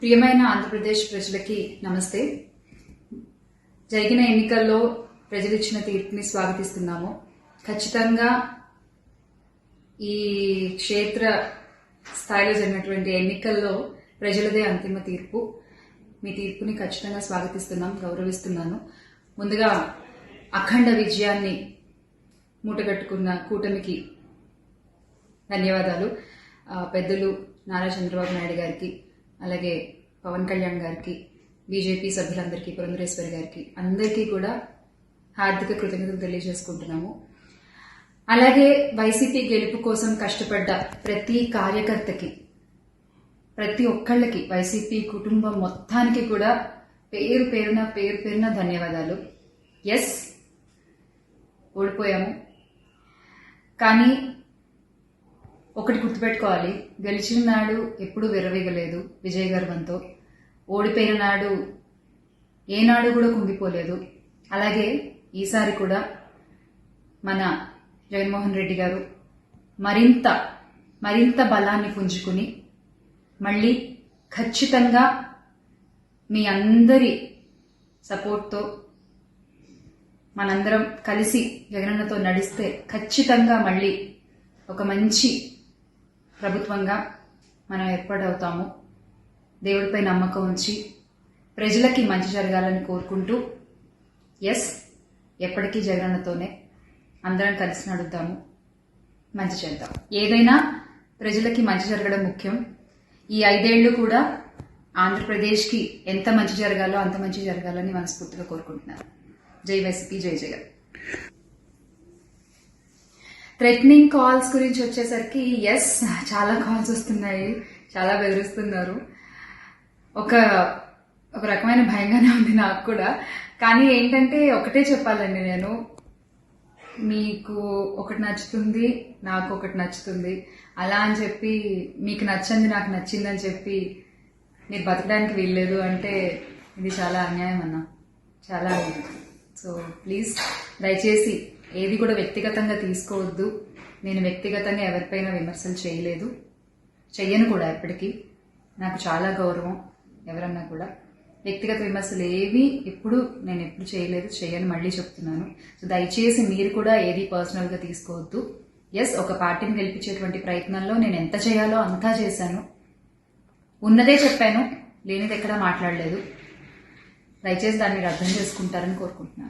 ప్రియమైన ఆంధ్రప్రదేశ్ ప్రజలకి నమస్తే. జరిగిన ఎన్నికల్లో ప్రజలు ఇచ్చిన తీర్పుని స్వాగతిస్తున్నాము. ఖచ్చితంగా ఈ క్షేత్ర స్థాయిలో జరిగినటువంటి ఎన్నికల్లో ప్రజలదే అంతిమ తీర్పు. మీ తీర్పుని ఖచ్చితంగా స్వాగతిస్తున్నాం, గౌరవిస్తున్నాను. ముందుగా అఖండ విజయాన్ని మూటగట్టుకున్న కూటమికి ధన్యవాదాలు. పెద్దలు నారా చంద్రబాబు నాయుడు గారికి, అలాగే పవన్ కళ్యాణ్ గారికి, బీజేపీ సభ్యులందరికీ, పురంధరేశ్వరి గారికి, అందరికీ కూడా హార్దిక కృతజ్ఞతలు తెలియజేసుకుంటున్నాము. అలాగే వైసీపీ గెలుపు కోసం కష్టపడ్డ ప్రతి కార్యకర్తకి, ప్రతి ఒక్కళ్ళకి, వైసీపీ కుటుంబం మొత్తానికి కూడా పేరు పేరున ధన్యవాదాలు. ఎస్, ఓడిపోయాము, కానీ ఒకటి గుర్తుపెట్టుకోవాలి, గెలిచిన నాడు ఎప్పుడూ విర్రవీగలేదు విజయ గర్వంతో. ఓడిపోయిన నాడు ఏనాడు కూడా కుంగిపోలేదు. అలాగే ఈసారి కూడా మన జగన్మోహన్ రెడ్డి గారు మరింత బలాన్ని పుంజుకుని మళ్ళీ ఖచ్చితంగా మీ అందరి సపోర్ట్తో మనందరం కలిసి జగనన్నతో నడిస్తే ఖచ్చితంగా మళ్ళీ ఒక మంచి ప్రభుత్వంగా మనం ఏర్పాటవుతాము. దేవుడిపై నమ్మకం ఉంచి ప్రజలకి మంచి జరగాలని కోరుకుంటూ, ఎస్, ఎప్పటికీ జగనన్నతోనే అందరం కలిసి నడుద్దాము, మంచి చేద్దాం. ఏదైనా ప్రజలకి మంచి జరగడం ముఖ్యం. ఈ 5 ఏళ్లు కూడా ఆంధ్రప్రదేశ్కి ఎంత మంచి జరగాలో అంత మంచి జరగాలని మనస్ఫూర్తిగా కోరుకుంటున్నాను. జై వైసీపీ, జై జగన్. థ్రెటనింగ్ కాల్స్ గురించి వచ్చేసరికి, ఎస్, చాలా కాల్స్ వస్తున్నాయి, చాలా బెదిరిస్తున్నారు. ఒక రకమైన భయంగానే ఉంది నాకు కూడా. కానీ ఏంటంటే ఒకటే చెప్పాలండి, నేను మీకు ఒకటి నచ్చుతుంది, నాకు ఒకటి నచ్చుతుంది, అలా అని చెప్పి మీకు నచ్చింది నాకు నచ్చిందని చెప్పి మీరు బతకడానికి వీల్లేదు అంటే ఇది చాలా అన్యాయం అన్న, చాలా అన్యాయం. సో ప్లీజ్, దయచేసి ఏది కూడా వ్యక్తిగతంగా తీసుకోవద్దు. నేను వ్యక్తిగతంగా ఎవరిపైన విమర్శలు చేయలేదు, చెయ్యను కూడా. ఎప్పటికీ నాకు చాలా గౌరవం. ఎవరన్నా కూడా వ్యక్తిగత విమర్శలు ఏవి నేను ఎప్పుడు చేయలేదు, చెయ్యను, మళ్ళీ చెప్తున్నాను. సో దయచేసి మీరు కూడా ఏది పర్సనల్గా తీసుకోవద్దు. ఎస్, ఒక పార్టీని గెలిపించేటువంటి ప్రయత్నంలో నేను ఎంత చేయాలో అంతా చేశాను, ఉన్నదే చెప్పాను, లేనిది ఎక్కడా మాట్లాడలేదు. దయచేసి దాన్ని మీరు అర్థం చేసుకుంటారని కోరుకుంటున్నాను.